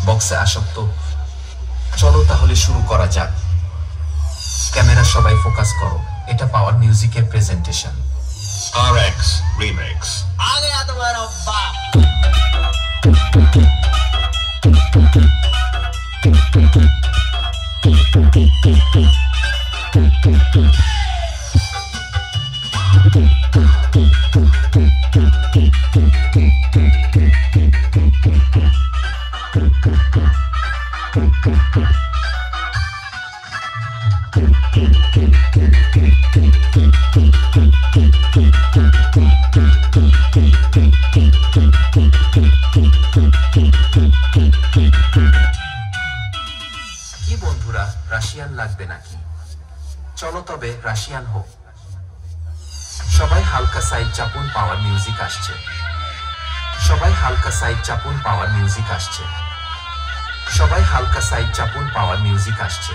বক্সে আসক্ত। চলো তাহলে শুরু করা যাক। ক্যামেরা সবাই ফোকাস করো, এটা পাওয়ার মিউজিকের প্রেজেন্টেশন। RX Remix। आ गया तुम्हारा बाप। কি বন্ধুরা, রাশিয়ান লাগবে নাকি? চলো তবে রাশিয়ান হোক। সবাই হালকা সাইড চাপুন, পাওয়ার মিউজিক আসছে। সবাই হালকা সাইড চাপুন, পাওয়ার মিউজিক আসছে। সবাই হালকা সাইড চাপুন, পাওয়ার মিউজিক আসছে।